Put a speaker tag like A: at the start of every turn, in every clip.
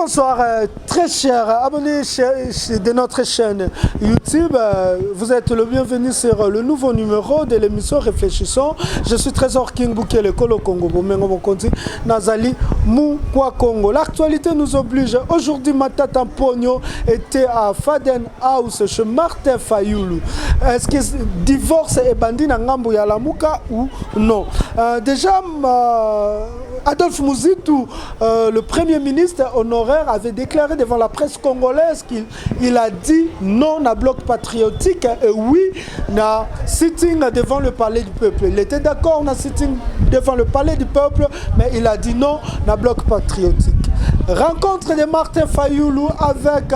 A: bonsoir, très chers abonnés de notre chaîne YouTube. Vous êtes le bienvenu sur le nouveau numéro de l'émission Réfléchissons. Je suis Trésor King Boukele Kolo Congo, Bomengo Mokonzi, Nazali Moukwa Congo. L'actualité nous oblige. Aujourd'hui, Matata Pogno était à Faden House chez Martin Fayoulou. Est-ce que divorce est bandit na ngambo ya Lamuka ou non? Déjà, Adolphe Mouzitou, le Premier ministre honoraire, avait déclaré devant la presse congolaise qu'il a dit non à bloc patriotique et oui à sitting devant le palais du peuple. Il était d'accord à sitting devant le palais du peuple, mais il a dit non à bloc patriotique. Rencontre de Martin Fayoulou avec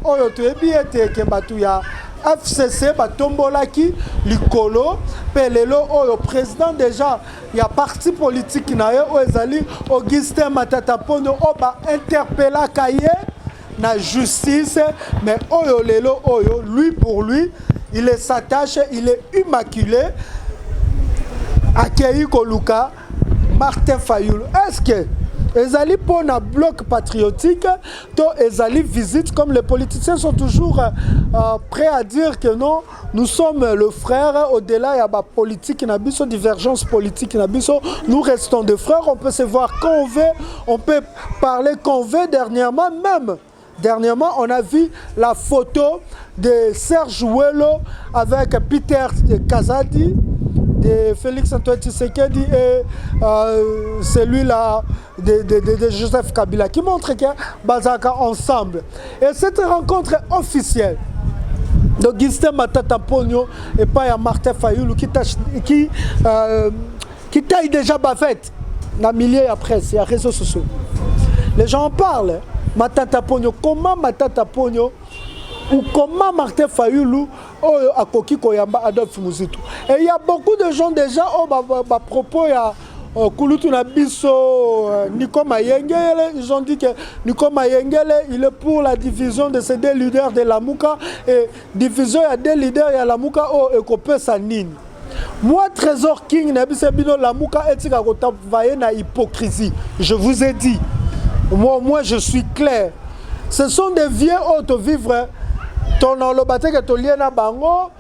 A: Oyoto Ebiete Kebatouya. FCC batombolaki likolo pelelo oyo président déjà il y a parti politique naye ezali Augustin Matata Pogno oba interpella kaye na justice mais oyo lelo oyo lui pour lui il est s'attache il est immaculé akei koluka Martin Fayoulou. Est-ce que ezali pour un bloc patriotique, to ezali visite comme les politiciens sont toujours prêts à dire que non, nous sommes le frère au-delà il y a la politique, il y a une divergence politique, nous restons des frères, on peut se voir quand on veut, on peut parler quand on veut. Dernièrement, on a vu la photo de Serge Ouello avec Peter Kazadi, de Félix Antoine Tshisekedi et celui-là de Joseph Kabila qui montre que Bazaka ensemble. Et cette rencontre officielle d'Augustin Matata Pogno et pas Martin Fayoulou qui taille déjà bavette dans le milieu de la presse et les réseaux sociaux. Les gens en parlent. Matata Pogno, comment Matata Pogno ou comment Martin Fayoulou a Koki Koyamba Adolphe Mouzitou. Et il y a beaucoup de gens déjà à propos de Kouloutou Nabiso, Nico Mayengele, ils ont dit que Nico Mayengele il est pour la division de ces deux leaders de la Mouka et division il y a deux leaders il y a la Mouka et Kopé Sanine. Moi Trésor King Nabisebino la Mouka et voyez na hypocrisie. Je vous ai dit, moi je suis clair. Ce sont des vieux autres vivres. Ton lobate que to liena bango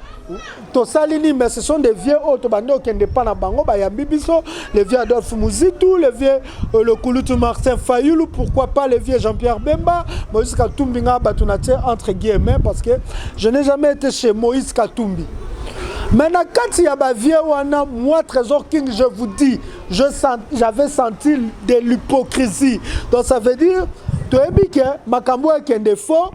A: to salini mais ce sont des vieux autres bando qui ne pas na bango ba ya bibiso les vieux Adolphe Mouzitou les vieux le Kouloutou Martin Fayoulou pourquoi pas les vieux Jean-Pierre Bemba Moïse Katumbi nga batunate entre guillemets parce que je n'ai jamais été chez Moïse Katumbi. Maintenant quand il y a ba vieux wana moi Trésor King je vous dis j'avais senti de l'hypocrisie donc ça veut dire to ebike makambo ekende faux.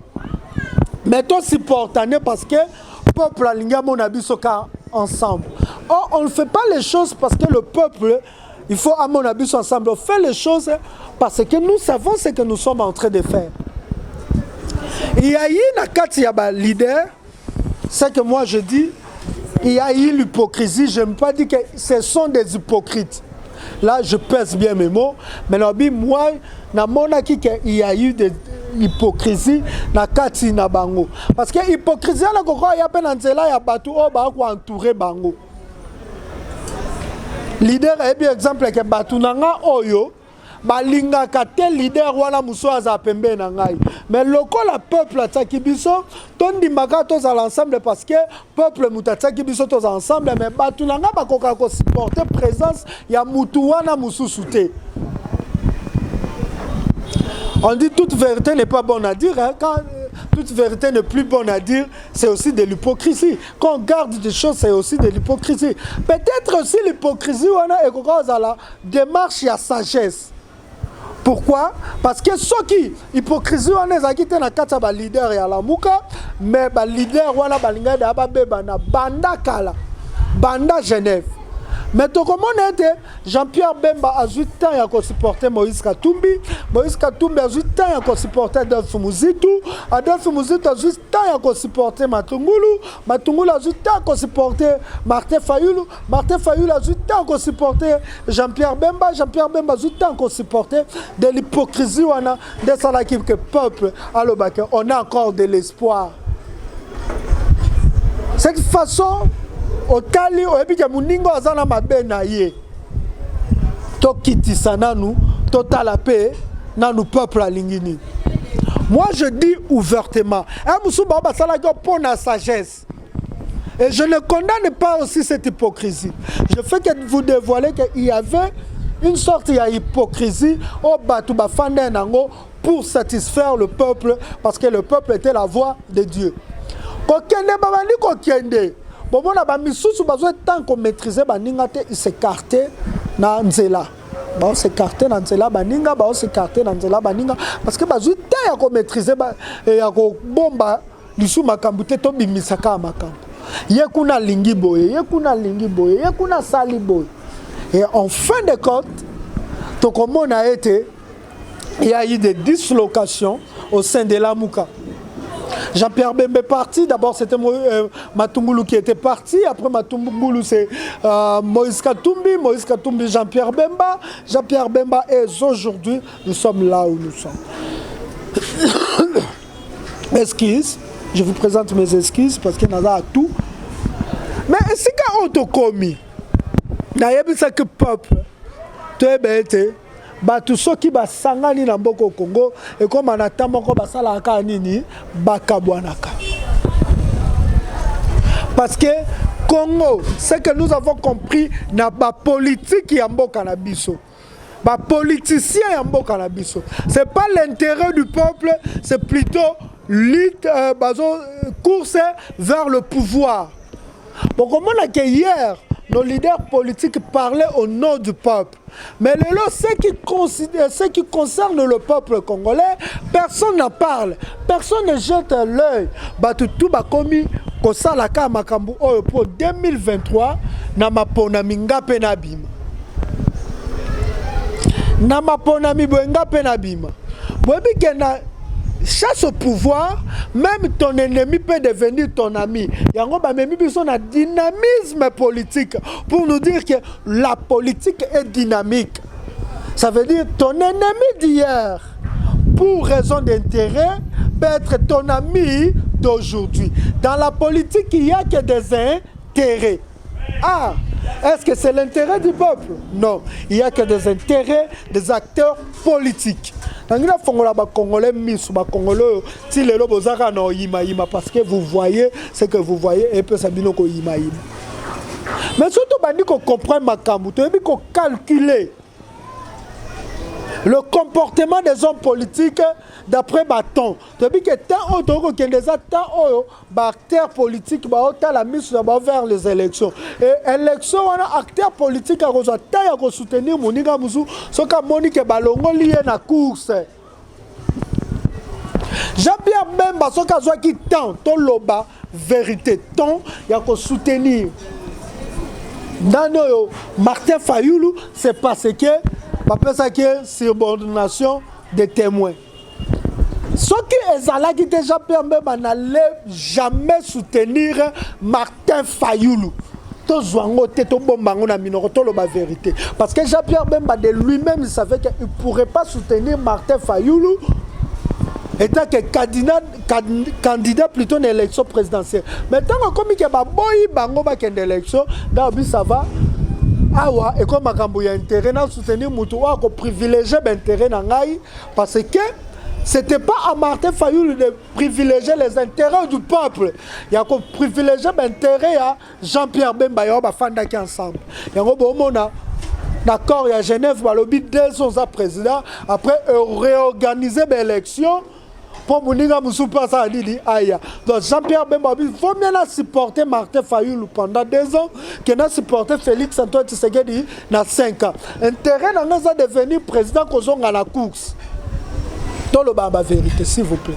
A: Mais toi supportané parce que le peuple a l'ingamo nabisoka ensemble. Or, on ne fait pas les choses parce que le peuple, il faut à mon avis ensemble. On fait les choses parce que nous savons ce que nous sommes en train de faire. Il y a eu un leader, c'est que moi je dis, il y a eu l'hypocrisie. Je n'aime pas dire que ce sont des hypocrites. Là, je pèse bien mes mots. Mais moi, il y a eu des hypocrisie na kati na bango parce que hypocrisie na koko ya pena nzela ya batu o ba ko entourer bango leader et bien exemple que batu nanga oyo balinga ka tel leader wana muso aza pembe na ngai mais lokola peuple ataki biso tondi maka tous à l'ensemble parce que peuple mutataki biso tous ensemble mais batu nanga bakoka ko supporter présence ya mutu wana mususu te. On dit toute vérité n'est pas bonne à dire. Hein. Quand toute vérité n'est plus bonne à dire, c'est aussi de l'hypocrisie. Quand on garde des choses, c'est aussi de l'hypocrisie. Peut-être aussi l'hypocrisie, on a la démarche à sagesse. Pourquoi? Parce que ceux qui hypocrisie on a quitté na kata ba leader ya la Mouka, mais ba leader wana balinga da ba beba na banda kala, banda Genève. Mais tout comme on était, Jean-Pierre Bemba a 8 ans à supporter Moïse Katumbi. Moïse Katumbi a 8 ans à supporter Adolphe Mouzitou. Adolphe Mouzitou a 8 ans à supporter Matungulu. Matungulu a 8 ans à supporter Martin Fayoulou. Martin Fayoulou a 8 ans à supporter Jean-Pierre Bemba. Jean-Pierre Bemba a 8 ans à supporter de l'hypocrisie de ce que peuple à l'Obaka. On a encore de l'espoir. Cette façon, Otali oebika muningo azana mabe na ye to kitisa nanu to talape dans le peuple à Lingini. Moi, je dis ouvertement, pour la sagesse. Et je ne condamne pas aussi cette hypocrisie. Je fais que vous dévoiler qu'il y avait une sorte d'hypocrisie au Batouba Fandenango pour satisfaire le peuple, parce que le peuple était la voix de Dieu. Tant qu'on maîtrisait, il s'écartait dans Nzela. Bah s'écarter dans Nzela baninga, bah s'écarter dans Nzela baninga, parce que bazui ta ya ko maîtriser ba ya ko bomba lisu makambu te to bimisaka makambu. Ye kuna lingi boye, ye kuna lingi boye, ye kuna sali boye. Et en fin de compte, tout comme on a été, il y a eu des dislocations au sein de la Mouka. Jean-Pierre Bemba est parti, d'abord c'était Matungulu qui était parti, après Matungulu c'est Moïse Katumbi, Jean-Pierre Bemba. Jean-Pierre Bemba est aujourd'hui, nous sommes là où nous sommes. Excuses, je vous présente mes excuses parce qu'il y en a tout. Mais est-ce qu'on a commis? N'ayez-vous que peuple, tu es bête. Batu soki basangani na mboko Congo et comme on attend moko basala ka nini bakabwanaka. Parce que Congo, ce que nous avons compris na ba politique ya mboka na biso. Ba politicien ya mboka na biso. C'est pas l'intérêt du peuple, c'est plutôt lutte course vers le pouvoir. Bon comment on a que hier nos leaders politiques parlaient au nom du peuple. Mais ce qui concerne le peuple congolais, personne n'en parle. Personne ne jette l'œil. Tout ba komi kosala ka makambu pour 2023 na mapona minga pena bima. Na mapona mibwenga pena bima. Bobi kena chasse au pouvoir, même ton ennemi peut devenir ton ami. Il y a un dynamisme politique pour nous dire que la politique est dynamique. Ça veut dire ton ennemi d'hier, pour raison d'intérêt, peut être ton ami d'aujourd'hui. Dans la politique, il n'y a que des intérêts. Ah, est-ce que c'est l'intérêt du peuple? Non, il n'y a que des intérêts des acteurs politiques. Parce que vous voyez ce que vous voyez et puis ça dit que yima. Mais surtout, on comprend ma camouto, on peut calculer le comportement des hommes politiques d'après Baton. Depuis que tant d'autres qui des acteurs politiques la mise vers les élections. Et élections, on a acteurs politiques à soutenir Moninga Mouzou, ce qu'a Monique Balongo lié na course. Jean-Pierre Bemba, ce qu'a qui tant, ton loba, vérité, tant, il y a qu'à soutenir. Dans Martin Fayoulou, c'est parce que après ça, c'est subordination des témoins. Ce qui est là, qui déjà n'allait jamais soutenir Martin Fayoulou. Vérité. Parce que Jean-Pierre Bemba de lui-même, il savait qu'il ne pourrait pas soutenir Martin Fayoulou étant que candidat plutôt dans l'élection présidentielle. Maintenant, comme il y a une élection, ça va. Awa et comme il y a intérêt à soutenir Moutoua, qu'on privilégie l'intérêt parce que c'était pas à Martin Fayoulou de privilégier les intérêts du peuple. Il y a qu'on privilégier l'intérêt à Jean-Pierre Bemba et Fanda qui ensemble. Il y a un d'accord, il y a Genève, il y a 2 ans président, après réorganiser l'élection. Pour Moninga Moussoupa ça dit aïe. Donc Jean-Pierre Bemba il faut bien supporter Martin Fayoulou pendant 2 ans, qu'il a supporté Félix Antoine Tshisekedi dans 5 ans. Intérêt dans nous à devenir président qu'on a la course. Dans le baba vérité, s'il vous plaît.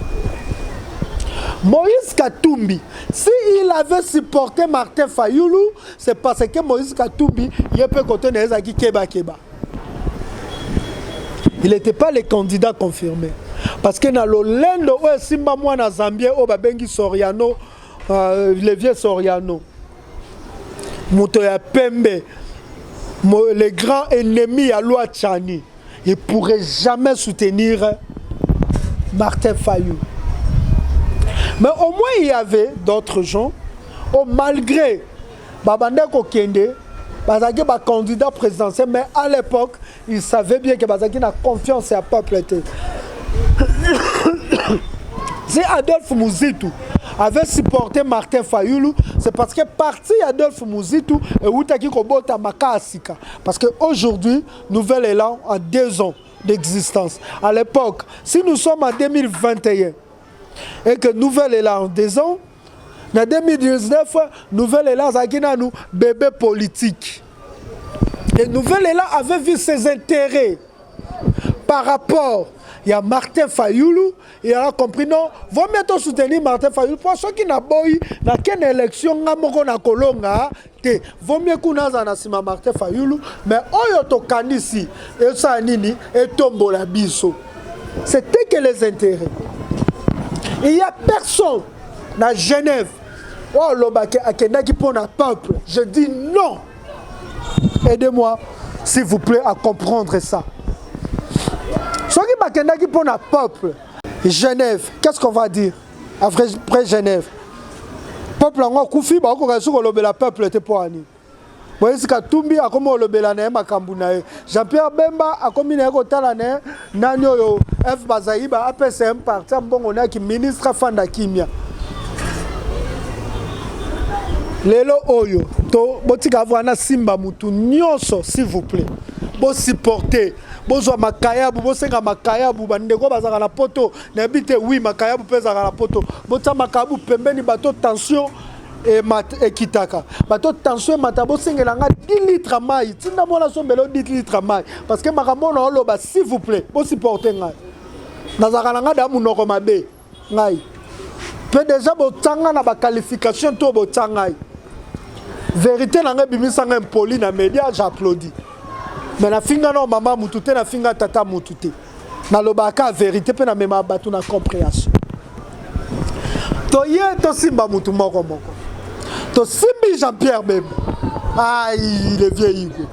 A: Moïse Katumbi, s'il avait supporté Martin Fayoulou, c'est parce que Moïse Katumbi, il peut contenir Zaki Keba. Il n'était pas le candidat confirmé. Parce que dans le lendo, Simba moi na Zambie, Babengi Soriano, le vieux Soriano, Moutoya Pembe, les grands ennemis à Loi Tchani, ils ne pourraient jamais soutenir Martin Fayoulou. Mais au moins il y avait d'autres gens, malgré Babandeko Kende, bazaki ba candidat présidentiel, mais à l'époque il savait bien que bazaki na confiance à peuple. Si Adolphe Muzitu avait supporté Martin Fayulu, c'est parce que parti Adolphe Muzitu et Outaki Kobota Makasika. Parce qu'aujourd'hui, nouvel élan en 2 ans d'existence. À l'époque, si nous sommes en 2021 et que nouvel élan en 2 ans, en 2019, nouvel élan a nous bébé politique. Et nouvel élan avait vu ses intérêts par rapport. Il y a Martin Fayulu, il a compris non, vaut mieux soutenir Martin Fayulu. Pour ceux qui n'ont pas eu, dans quelle élection, vaut mieux qu'on ait Martin Fayulu, mais Oyoto Kanisi, et Sanini, et Tombo la Bisso. C'était que les intérêts. Il n'y a personne dans Genève, oh, l'obake, à Kenaki pour un peuple. Je dis non. Aidez-moi, s'il vous plaît, à comprendre ça. Ce qui est pour le peuple, Genève, qu'est-ce qu'on va dire après Genève? Peuple en Koufi, le peuple était pour Annie. Moïse Katumbi a comme le Belané Makambunae. Jean-Pierre Bemba a comme une écotalané, Nanyo, F. Bazaïba, APCM, parti bon qui ministre Fanda Kimia. Lelo Oyo, to botika wana Simba Mutu nyonso, s'il vous plaît. Bon supporter. Bonjour Makayabu, bosenga Makayabu, bandeko bazaka na poto, n'habite oui Makayabu pesa na poto. Bota Makayabu pembeni bateau tension et kitaka. Bateau tension matabo sengelanga 10 litres mai. Tinda mona sombelo 10 litres mai parce que makamona oloba s'il vous plaît, bon supporter ngai. Nazaka nanga da munoko mabe ngai. Peut déjà botanga na ba qualification to botanga. Vérité nanga bimisa ngai impoli na média, j'applaudis. Mais la finga non maman mutute na finga tata mutute. Na lobaka vérité pe na mema batu na compréhension. To ye to simba mutu moko moko. To simbi Jean-Pierre Bemba. Aïe, le vieil Hugo.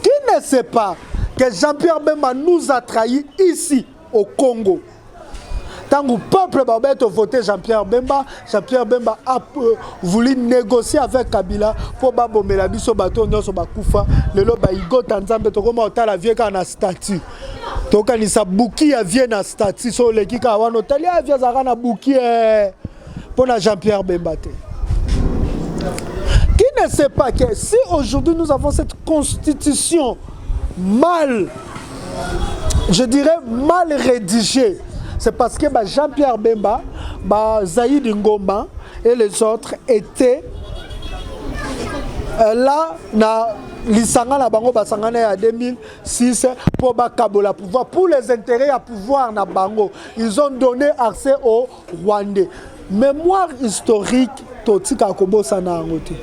A: Qui ne sait pas que Jean-Pierre Bemba nous a trahis ici au Congo. Tant que le peuple a voté Jean-Pierre Bemba a voulu négocier avec Kabila pour bomber la biso bateau nyonso bakufa lelo ba igo tanzambe to koma otala vie ka na statut to kanisa buki ya vie na statut so leki ka wana otali ya vie zaka na buki pour na Jean-Pierre Bemba te. Qui ne sait pas que si aujourd'hui nous avons cette constitution mal, je dirais mal rédigée, c'est parce que Jean-Pierre Bemba, Zaïd Ngoma et les autres étaient là, dans l'Isanga Bango Basangana en 2006 pour Bakabola pouvoir, pour les intérêts à pouvoir na Bango. Ils ont donné accès aux Rwandais. Mémoire historique, Totika Kobo Sanangote.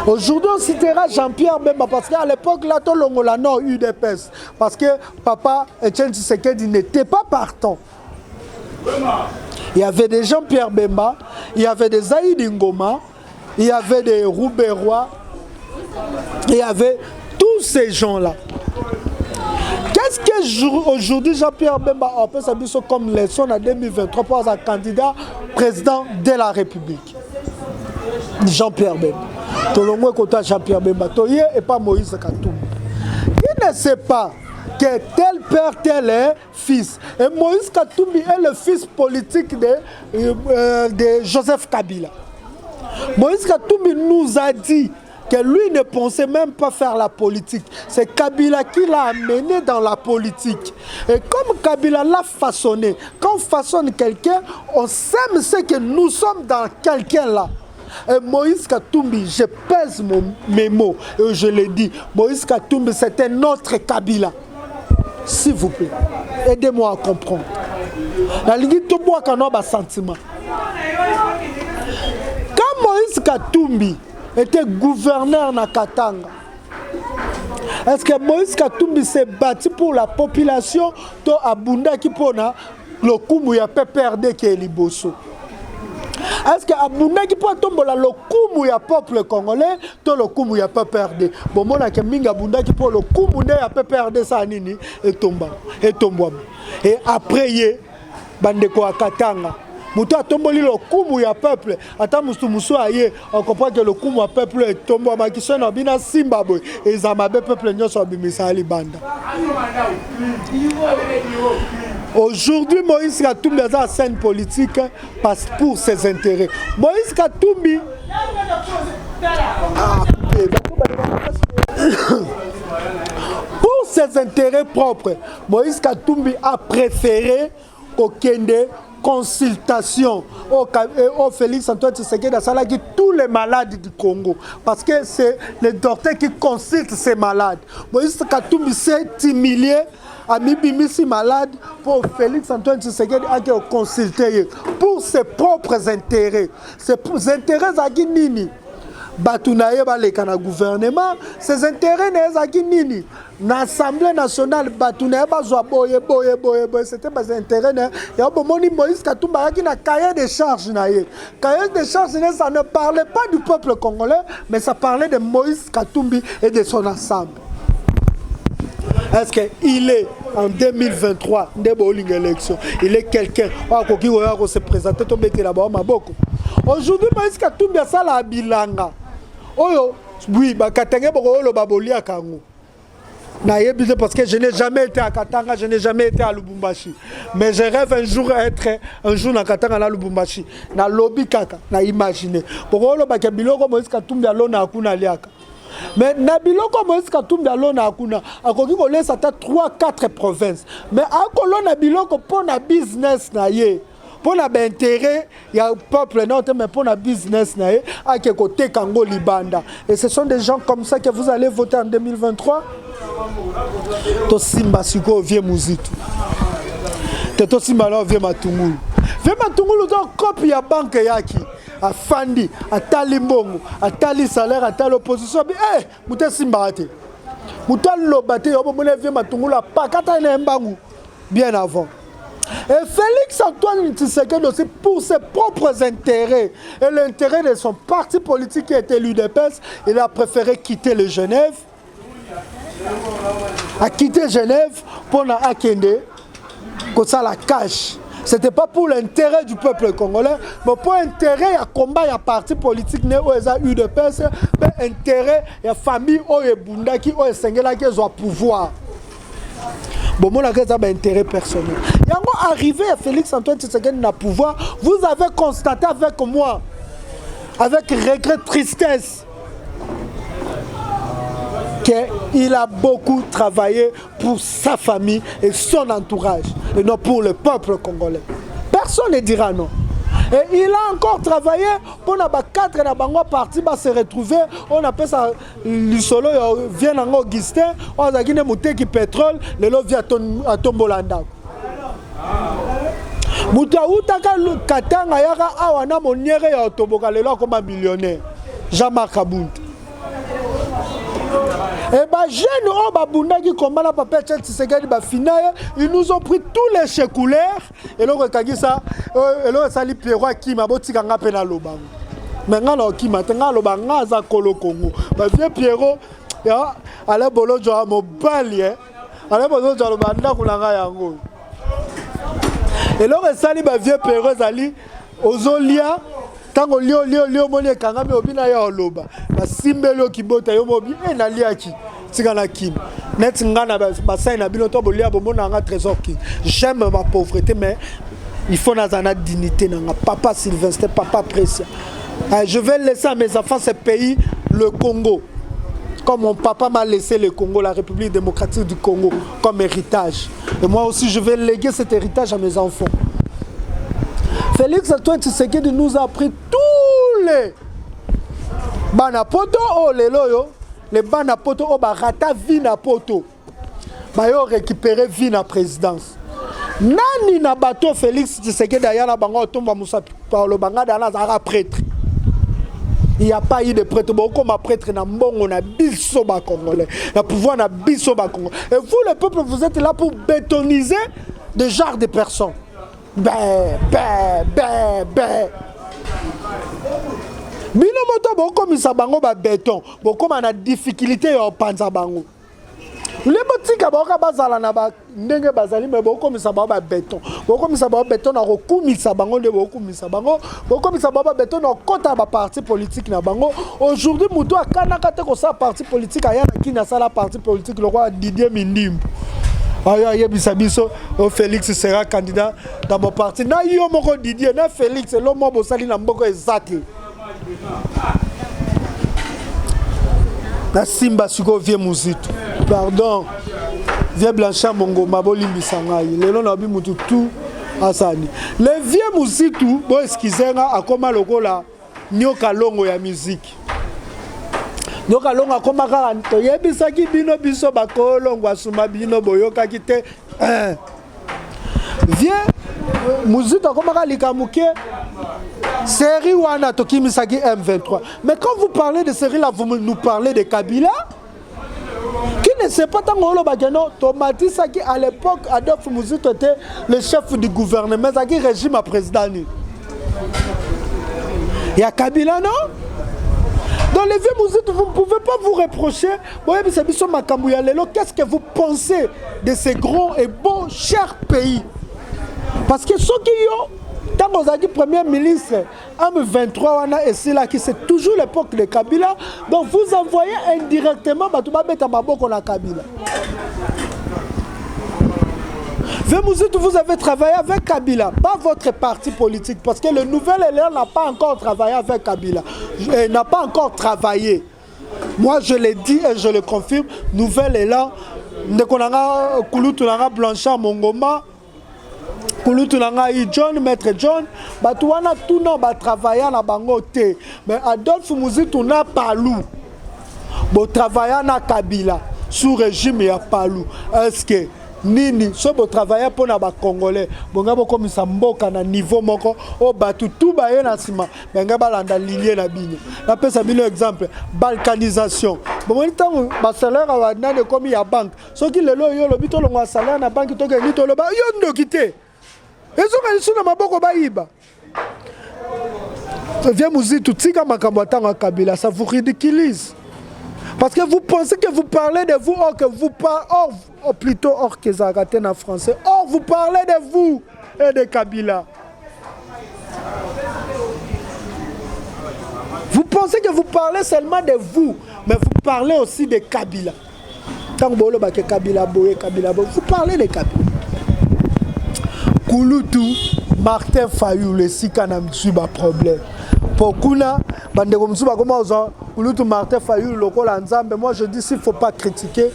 A: Aujourd'hui, on citera Jean-Pierre Bemba parce qu'à l'époque, là, tout le monde a eu des pèses. Parce que papa Etienne Tshisekedi n'était pas partant. Il y avait des Jean-Pierre Bemba, il y avait des Zaïd Ngoma, il y avait des Rouberois, il y avait tous ces gens-là. Qu'est-ce que aujourd'hui Jean-Pierre Bemba a fait sa mission comme leçon en 2023 pour être candidat président de la République? Jean-Pierre Bemba. Tout le monde est Jean-Pierre Bemba. Toye et pas Moïse Katumbi. Il ne sait pas que tel père, tel est fils. Et Moïse Katumbi est le fils politique de Joseph Kabila. Moïse Katumbi nous a dit que lui ne pensait même pas faire la politique. C'est Kabila qui l'a amené dans la politique. Et comme Kabila l'a façonné, quand on façonne quelqu'un, on sème ce que nous sommes dans quelqu'un là. Et Moïse Katumbi, je pèse mes mots et je le dis, Moïse Katumbi c'est un autre Kabila. S'il vous plaît, aidez-moi à comprendre. La ligue tout bois qu'on a un sentiment. Quand Moïse Katumbi était gouverneur na Katanga, est-ce que Moïse Katumbi s'est battu pour la population to abunda qui pona le kumu ya PPRD qui est liboso? Est-ce que abunda qui peut tomber le kumu ya peuple congolais to le kumu ya PPRD? Bon mona ke minga abunda qui pour le kumu ya PPRD ça nini et tomba et tombwa. Et après ye bandeko a Katanga Mutu a tomboli le kumu ya peuple. Ata musu aye, on comprend que le kumu ya peuple est tombé. Ma qui sonne bina Zimbabwe. Et Zamabe peuple nyo so bimisa ali banda. Aujourd'hui, Moïse Katumbi a la scène politique passe pour ses intérêts. Moïse Katumbi pour ses intérêts propres, Moïse Katumbi a préféré aucune consultation au Félix Antoine Tshisekedi a salagi tous les malades du Congo parce que c'est les docteurs qui consultent ces malades. Moïse Katumbi s'est humilié à Mibimisi malade pour Félix Antoine Tshisekedi a consulté pour ses propres intérêts. Ses intérêts à Guinini. Batunaye baleka na gouvernement, ses intérêts nezaki nini. L'Assemblée nationale Batunaye bazwa boye, c'était pas intérêt ne. Ya bomoni Moïse Katumbi qui na cahier de charges na ye. Cahier de charges ça ne parlait pas du peuple congolais, mais ça parlait de Moïse Katumbi et de son ensemble. Est-ce qu'il est en 2023 élection, il est quelqu'un qui va se présenter aujourd'hui Moïse Katumbi a ça la bilanga. Oyo oui bakatenge boko lo babolia kango. Parce que je n'ai jamais été à Katanga, je n'ai jamais été à Lubumbashi. Mais je rêve un jour à Katanga na Lubumbashi. Na lobby kaka, na imaginer. Pour le bakabiloko Moïse Katumbi alona akuna liaka. Mais Nabiloko Moïse Katumbi alona akuna akoki ko laisse ata 3-4 provinces. Mais akolo Nabiloko pour na business na ye. Pour na intérêt, il y a un peuple non mais pour na business na ye ake côté Kango Libanda. Et ce sont des gens comme ça que vous allez voter en 2023. To simba siko vie muzitu. To simba lo vie matungulu. Vie matungulu donc copie ya banque yaki. A Fandi, à Tali Mbongo, à Tali salaire, à Tali opposition. Eh, Mouté Simbate. Mouté Lobate, on va venir Matungula, pas Mbangu, bien avant. Et Félix Antoine Tshisekedi aussi pour ses propres intérêts et l'intérêt de son parti politique qui était l'UDPS, il a préféré quitter le Genève. A quitter Genève pour na Akende, comme ça la cache. Ce n'était pas pour l'intérêt du peuple congolais, mais pour l'intérêt à combat, il y a parti politique, il y a eu de personnes, mais l'intérêt, il y a famille, il y a Bunda, qui ont pouvoir. Bon, moi, j'ai un intérêt personnel. Il y a arrivé à Félix Antoine Tshisekedi na pouvoir, vous avez constaté avec moi, avec regret, tristesse, qu'il a beaucoup travaillé pour sa famille et son entourage, et non pour le peuple congolais. Personne ne dira non. Et il a encore travaillé pour que les 4 partis se retrouver. On appelle ça l'Isolo, vient en Augustin, on a gagné Mouteki pétrole, le lot vient à Tombolanda. Moutaoutaka Katanga Yara Awana Moniere ya Otoboka, le lot comme un millionnaire. Jean-Marc Aboud. Et bah jeunes oh bah bunda qui combat la papa Tshisekedi bah final ils nous ont pris tous les chécouleurs et là rekangi ça et là ça li Pierrot qui m'a boti kanga pena loba maintenant là qui m'a tenga loba ngaza kolo Congo bah vieux Pierrot ya ala bolo jo mobali ala bolo jo loba nda kulanga yango et là ça li bah vieux Pierrot zali ozolia tango lio moni kanga me obina ya oloba ba simbelo kibota yo mobi na liaki tingana kim net ngana ba sai na bino to bolia bomona nga trésor ki j'aime ma pauvreté mais il faut nazana dignité na papa Sylvestre papa Précia. Je vais laisser à mes enfants ce pays le Congo comme mon papa m'a laissé le Congo, la République démocratique du Congo comme héritage et moi aussi je vais léguer cet héritage à mes enfants. Félix Antoine Tshisekedi nous a pris tous les banapoto oh les loyo les banapoto oh barata vie na poto bayo récupérer vie na présidence nani na bato Félix Tshisekedi ayana bango tomba musa Paulo bangada na zara prêtre il n'y a pas eu de prêtre beaucoup comme prêtre na mbongo na biso ba congolais na pouvoir na biso ba congolais et vous le peuple vous êtes là pour bétoniser des genres de personnes. Bino moto boko misa bango ba béton boko na difficulté yo panza bango Les boutiques baoka bazala na ba ndenge bazali mais boko misa ba béton. Boko misa ba béton na rokumisa bango de boko misa bango. Boko misa ba béton na kota ba parti politique na bango. Aujourd'hui muto akana kate ko sa parti politique aya na kina sala parti politique le roi Didier Mindimbu. Aya yebisa biso Félix sera candidat dans mon parti. Na yo moko Didier na Félix lo mo bosali na mboko ezaki. Na simba suko vie muzitu. Pardon. Vie Blanchard Mongo mabolimbi sangai. Lelo na bi mutu tout asani. Le vie muzitu bo eskizenga akoma lokola nyoka longo ya musique. Nyoka longo akoma kaka to yebisaki bino biso bakolongo asuma bino boyoka kite. Vie muzitu akoma kaka likamuke. Série Wana Tokimisaki M23. Mais quand vous parlez de série là, vous nous parlez de Kabila qui ne sait pas tant que Tomati Saki à l'époque, Adolphe Muzitu était le chef du gouvernement, Saki régime à président. Il y a Kabila, non? Dans les vieux Muzitu, vous ne pouvez pas vous reprocher. Qu'est-ce que vous pensez de ces grands et beaux, chers pays? Parce que ceux qui ont tant qu'on a dit premier ministre, M23, et c'est là qui c'est toujours l'époque de Kabila. Donc vous envoyez indirectement Batouba Betamaboko na Kabila. Vous avez travaillé avec Kabila, pas votre parti politique, parce que le nouvel élan n'a pas encore travaillé avec Kabila. N'a pas encore travaillé. Moi je l'ai dit et je le confirme, nouvel élan, Ndekonanga Kouloutounanga Blanchard Mongoma. John, Maître John, Batouana tout non va travailler na bangote. Mais Adolphe Muzitu n'a pas lou. Bo travailler na Kabila sous régime ya palou. Est-ce que nini so bo travailler pour na ba congolais. Bonga bo comme ça mboka na niveau moko o batu tout ba na sima. Benga balanda lignée na bino. Na pesa bino exemple balkanisation. Bon temps ba salaire wa na de comme ya banque. So ki lelo yo lobi to longa salaire na banque to ke ni to loba yo ndo kité. Viens Muzitu, tika makambo tanga Kabila, ça vous ridiculise. Parce que vous pensez que vous parlez de vous, or que vous parlez, or plutôt or que ça raté en français, or vous parlez de vous et de Kabila. Vous pensez que vous parlez seulement de vous, mais vous parlez aussi de Kabila. Tant que Kabila boye, Kabila boye, vous parlez de Kabila. Kouloutou, Martin Fayulu, le Sikana Mtsuba problème. Pour Kuna, Bandeko Mtsuba, comment on dit Kouloutou, Martin Fayulu, le Kola Nzambe, moi je dis s'il ne faut pas critiquer.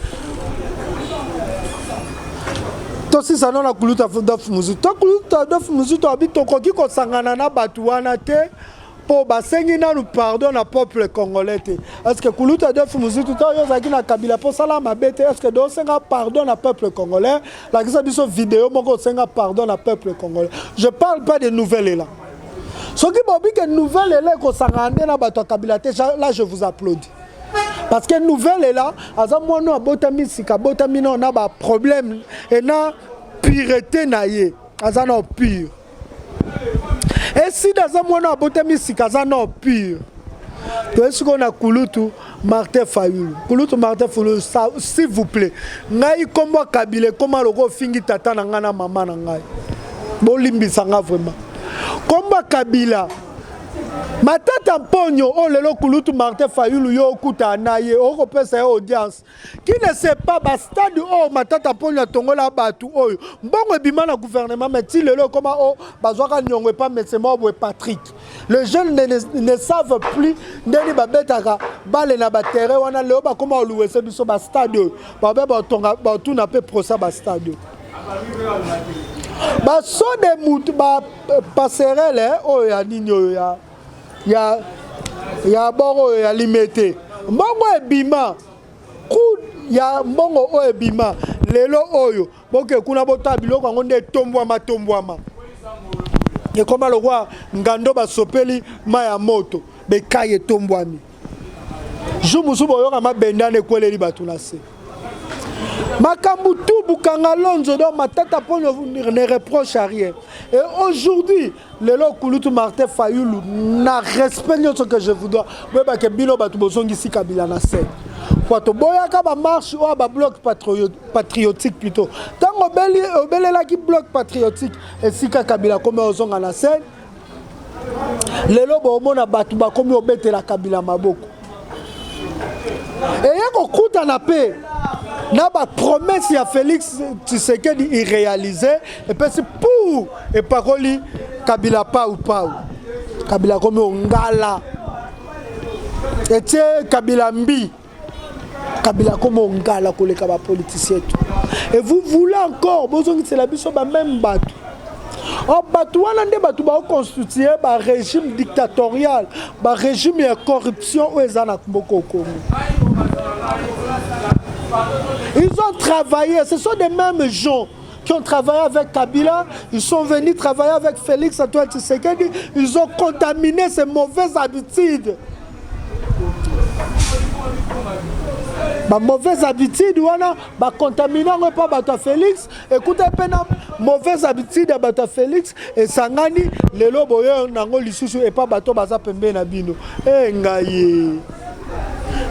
A: Toi si ça n'a Kouloutou Adolphe Muzitu. Toi Kouloutou Adolphe Muzitu habite ton coquille qu'on s'enganana batouana te. Pour basengi na nous pardon na peuple congolais. Est-ce que Kouloutou Adolphe Muzitu ta yo zaki na Kabila pour sala mabete est-ce que do senga pardon na peuple congolais la kisa biso vidéo moko senga pardon na peuple congolais. Je parle pas de nouvelles là. Ce qui bobi que nouvelles là ko sangande na bato Kabila te là je vous applaudis. Parce que nouvelles là azamo no abotami sika botami no na ba problème et na pureté na ye azana pur. Et si dans un moment à Botami Sikazano pur, est-ce qu'on a Kouloutou Martin Fayulu? Kouloutou Martin Fayulu, s'il vous plaît. Ngai comme Kabila, comment le go fingi tata nangana maman nangai. Bolimbi sanga vraiment. Comme Kabila. Matata Pogno, oh lelo Kouloutou Martin Fayulu yo kuta naye, oh kopesa audience. Qui ne sait pas ba stade oh Matata Pogno tongola batu oh. Mbongo bima na gouvernement mais ti lelo comment oh bazwaka nyongwe pas mais c'est moi Patrick. Les jeunes ne savent plus ndeni babetaka bale na ba terrain wana leo ba comment louer ce biso ba stade. Ba ba tonga ba tout na pe procès ba stade. Ba so de mutu ba passerelle oh ya ninyo ya bongo ya limité mbongo ebima ku ya mbongo o ebima lelo oyo boke kuna bota biloko ngo nde tombwama ye koma lo kwa ngando basopeli maya moto be kaye tombwami jumusu boyoka mabendane kweleli batuna se Makambutu Bukanga Lonzo do Matata Pogno ne reproche à rien. Et aujourd'hui, le Kouloutou Martin Fayulu n'a respect ce que je vous dois. Mais que Bilo Batubosongi si Kabila na scène. Pour toboyaka ba marche ou ba bloc patriotique plutôt. Tant obele qui bloc patriotique et sika Kabila comme ozonga na scène. Lelo bo mona batu ba comme obete la Kabila maboko. Et yako kuta na paix. Na ba promesse ya Félix Tshisekedi irréalisée et puis c'est pour et paroli Kabila pa ou pas. Kabila comme ngala. Et tiens Kabila mbi. Kabila comme ngala koleka ba politicien. Et vous voulez encore besoin que c'est la biso ba même batu. Oh batu wana nde batu ba constituer ba régime dictatorial, ba régime de corruption ou ezana Congo. Ils ont travaillé, ce sont des mêmes gens qui ont travaillé avec Kabila, ils sont venus travailler avec Félix Antoine Tshisekedi, ils ont contaminé ces mauvaises habitudes. Ma mauvaise habitude, bah contaminé pas Bata Félix. Écoutez, mauvaise habitude à Bata Félix et Sangani, les loboyeurs n'ont lisusu et pas Bato Baza Pembe Nabino. Eh ngaye.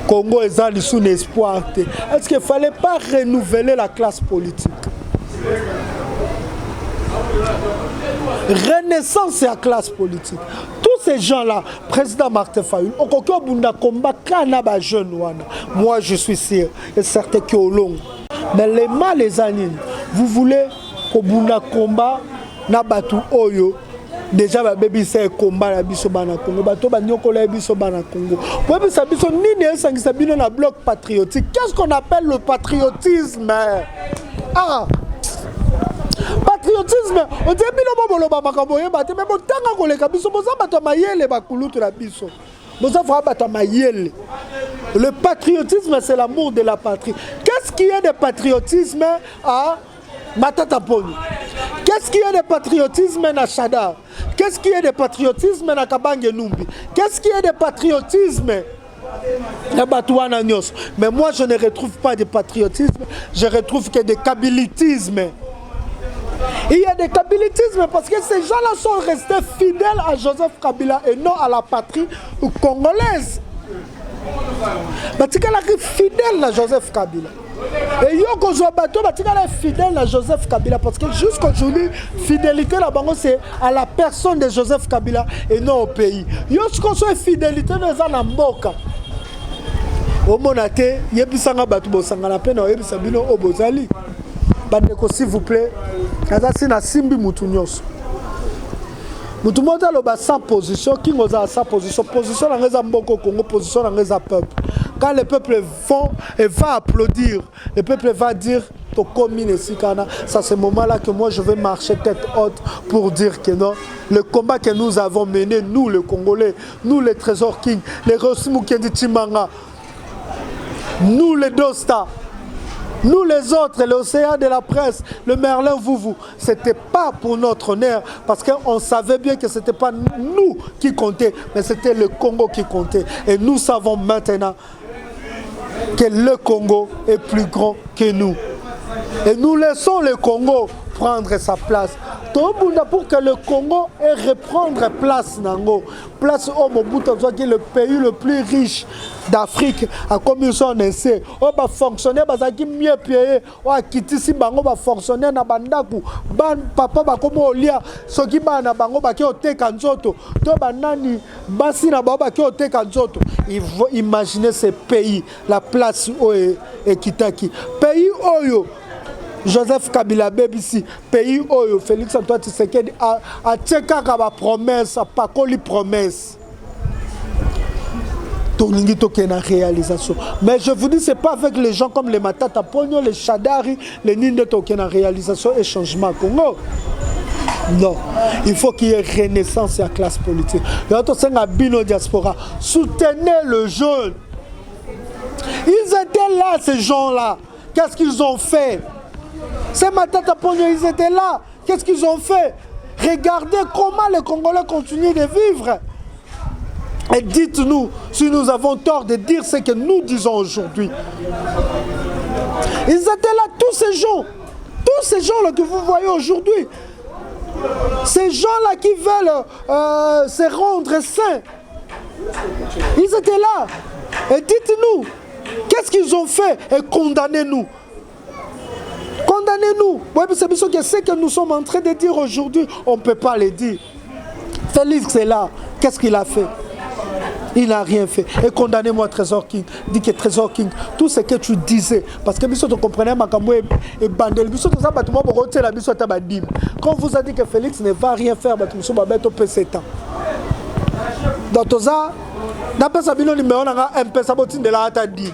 A: Congo est dans son espoir. Est-ce qu'il ne fallait pas renouveler la classe politique? Renaissance et la classe politique. Tous ces gens-là, président Martin Fayulu, moi je suis sûr, et certains qui ont long. Mais les mal les années, vous voulez qu'au Bunda combat, Nabatu Oyo, déjà baby c'est combat la biso bana Congo, bato banyoko la biso bana Congo. Pour ça biso nini sangisabino na bloc patriotique. Qu'est-ce qu'on appelle le patriotisme? Ah, patriotisme, on dit bino boloba makambo yeba te mais botanga koleka biso boza bato mayele bakulutu la biso. Boza fa bato mayele. Le patriotisme c'est l'amour de la patrie. Qu'est-ce qui est de patriotisme à Matata Poni? Qu'est-ce qui est de patriotisme à Chada? Qu'est-ce qui est de patriotisme à Kabange Numbi? Qu'est-ce qui est de patriotisme à Batouana Nyos? Mais moi je ne retrouve pas de patriotisme, je retrouve que de kabilitisme. Il y a des kabilitismes parce que ces gens-là sont restés fidèles à Joseph Kabila et non à la patrie congolaise. Batikala est fidèle à Joseph Kabila. Et Yoko Zobato Batikala est fidèle à Joseph Kabila parce que jusqu'aujourd'hui, fidélité là-bas c'est à la personne de Joseph Kabila et non au pays. Yoko soit fidélité dans un amboka. Au monate, yebisanga batu bosanga na pena yebisabino obozali. Bandeko s'il vous plaît, azasi na simbi mutu nyonso. Mutu mota loba sans position, qui ngoza sans position, position na ngeza mboko Congo, position na ngeza peuple. Quand le peuple vont et va applaudir, le peuple va dire c'est à ce moment-là que moi je vais marcher tête haute pour dire que non, le combat que nous avons mené, nous les Congolais, nous les Trésors King, les Rosmukendi Timanga, nous les Dosta, nous les autres, l'océan de la presse, le Merlin Vouvou, ce n'était pas pour notre honneur, parce qu'on savait bien que ce n'était pas nous qui comptaient, mais c'était le Congo qui comptait. Et nous savons maintenant que le Congo est plus grand que nous. Et nous laissons le Congo prendre sa place. Pour que le Congo ait reprendre place nango, place au Mobutu qui est le pays le plus riche d'Afrique, à comme ils sont naissés, on va fonctionner, qui mieux payé, on va quitter si bango va fonctionner na bandaku, ban papa ba comme olia, ce qui ba na bango ba qui ote kanzoto, to banani basi na ba qui ote kanzoto. Il faut imaginer ces pays, la place où est Kitaki, pays oyo. Joseph Kabila Bebisi, pays où Félix Antoine Tshisekedi a tcheka kaba promesse, pas koli promesse. Toningi tokena réalisation. Mais je vous dis, c'est pas avec les gens comme les Matata Pogno, les Chadari, les Ninde tokena réalisation et changement au Congo. Non, il faut qu'il y ait renaissance et la classe politique. Et autres, c'est la bino diaspora. Soutenez le jeune. Ils étaient là, ces gens-là. Qu'est-ce qu'ils ont fait? Ces Matata Pogno, ils étaient là. Qu'est-ce qu'ils ont fait? Regardez comment les Congolais continuent de vivre. Et dites-nous si nous avons tort de dire ce que nous disons aujourd'hui. Ils étaient là, tous ces gens-là que vous voyez aujourd'hui. Ces gens-là qui veulent se rendre saints. Ils étaient là. Et dites-nous, Qu'est-ce qu'ils ont fait? Et condamnez-nous. Condamnez-nous. Ouais, c'est ce que nous sommes en train de dire aujourd'hui. On ne peut pas le dire. Félix est là. Qu'est-ce qu'il a fait? Il n'a rien fait. Et condamnez-moi, Trésor King. Dis que Trésor King, tout ce que tu disais, parce que tu comprenais ma cambo et bandel. Quand on vous a dit que Félix ne va rien faire, donc ça, d'après ça, on a un peu saboté de la dit.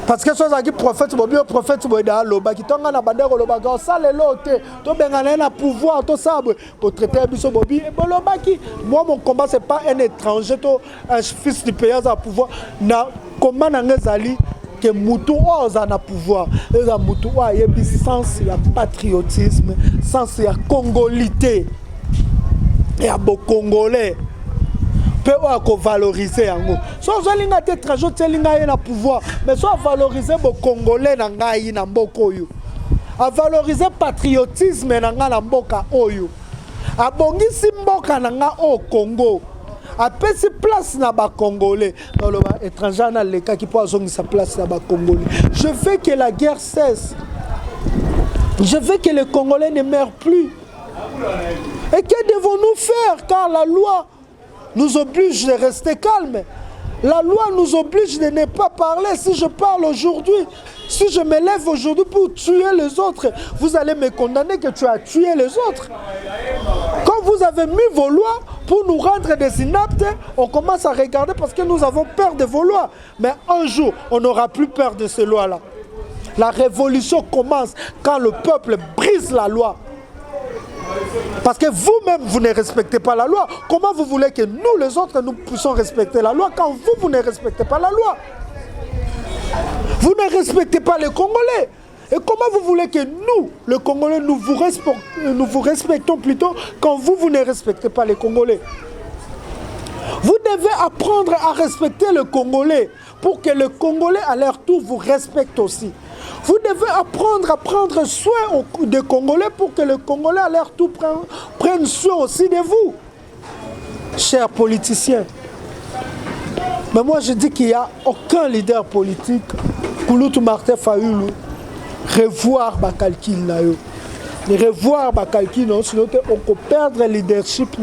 A: Parce que soit qui prophète prophète loba qui tonga na bandero loba ga ça le lote to bengana na pouvoir to sabre pour traiter biso bobi et loba qui moi mon combat c'est pas un étranger to un fils du pays à pouvoir na comment na ngezali que mutu oza na pouvoir eza mutu wa yebi sens ya patriotisme sens ya congolité et à beau congolais peut valoriser yango. So zolinga te trajo telinga ye na pouvoir, mais so valoriser bo congolais na ngai na mboko oyo. A valoriser patriotisme na nga na mboka oyo. A bongisi mboka na nga au Congo. A pesi place na ba congolais. Dans le étranger na leka qui peut zongisa place na ba congolais. Je veux que la guerre cesse. Je veux que les Congolais ne meurent plus. Et que devons-nous faire car la loi nous oblige de rester calme. La loi nous oblige de ne pas parler. Si je parle aujourd'hui, si je me lève aujourd'hui pour tuer les autres, vous allez me condamner que tu as tué les autres. Quand vous avez mis vos lois pour nous rendre des inaptes, on commence à regarder parce que nous avons peur de vos lois. Mais un jour, on n'aura plus peur de ces lois-là. La révolution commence quand le peuple brise la loi. Parce que vous-même, vous ne respectez pas la loi. Comment vous voulez que nous, les autres, nous puissions respecter la loi quand vous, vous ne respectez pas la loi? Vous ne respectez pas les Congolais. Et comment vous voulez que nous, les Congolais, nous vous respectons plutôt quand vous, vous ne respectez pas les Congolais? Vous devez apprendre à respecter le Congolais pour que le Congolais, à leur tour, vous respecte aussi. Vous devez apprendre à prendre soin des Congolais pour que les Congolais, à leur tour, prennent soin aussi de vous, chers politiciens. Mais moi, je dis qu'il n'y a aucun leader politique, Kouloutou Martin Fayulu, revoir ma calcul. Revoir ma calcul, sinon on peut perdre le leadership.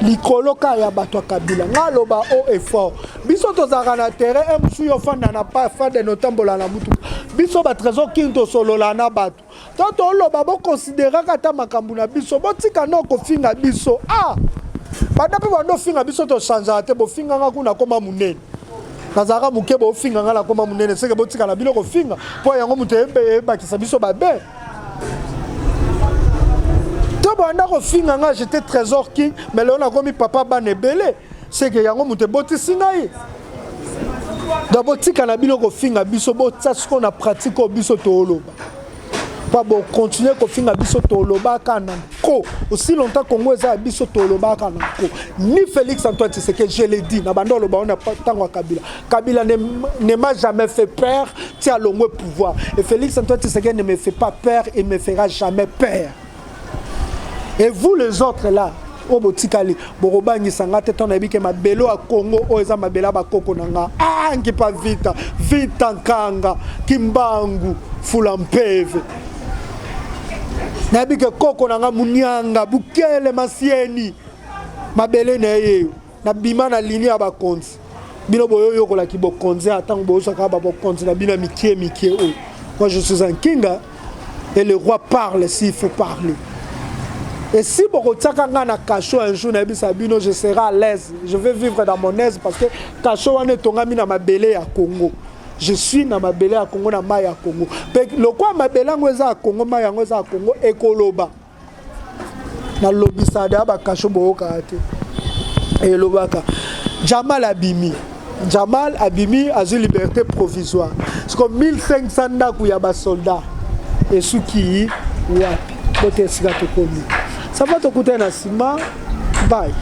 A: L'icoloka ya bato kabila. Ngaloba haut et fort. Biso tozara na terrain, msuyo fanda na pas fanda notambola na mutu. Biso ba trésor kinto solo la na bato. Toto loba bo considérer kata makambu na biso. Botika no ko finga biso. Ah! Banda pe bando finga biso to changer te bo finga nga kuna koma munene. Nazara muke bo finga nga la koma munene. Seke botika na bilo ko finga. Po yango mutebe ba kisa biso ba be. J'étais Trésor King, mais là on a commis papa Banebele. C'est que yango mute boti singaï. D'abord ti kanabino ko finga biso bo ce qu'on a pratiqué au biso toloba. Pas bon continuer ko finga biso toloba kana ko. Aussi longtemps Congo eza biso toloba kana ko. Ni Félix Antoine Tshisekedi, je l'ai dit, na bando loba on a pas tant à Kabila. Kabila ne m'a jamais fait peur, tient le mot pouvoir. Et Félix Antoine Tshisekedi ne me fait pas peur et ne me fera jamais peur. Et vous les autres là, au botikali, borobangi sangate ton abi ke mabelo a Congo o eza mabela ba koko nanga. Ah ngi pa vita, vita nkanga, kimbangu, fulampeve. Nabi ke koko nanga munyanga, bukele masieni. Mabele na yeyo, na bima na linia ba konzi. Bino boyo yoko la ki bo konzi atang bo saka ba bo konzi na bina mikie o. Moi je suis un kinga et le roi parle s'il faut parler. Et si na Kacho un jour, je serai à l'aise. Je vais vivre dans mon aise parce que Kacho est tongami na mabele à Congo. Je suis na mabele à Congo na maya Congo. Le quoi mabele ngweza à Congo maya ngweza à Congo ekoloba. Na lobisa da ba Kacho boka ate. Et lobaka. Jamal Abimi. Jamal Abimi a eu liberté provisoire. C'est comme 1500 ndaku ya ba soldats. Et ceux qui wapi. Bote siga to komi. Ça va te coûter un ciment. Bye.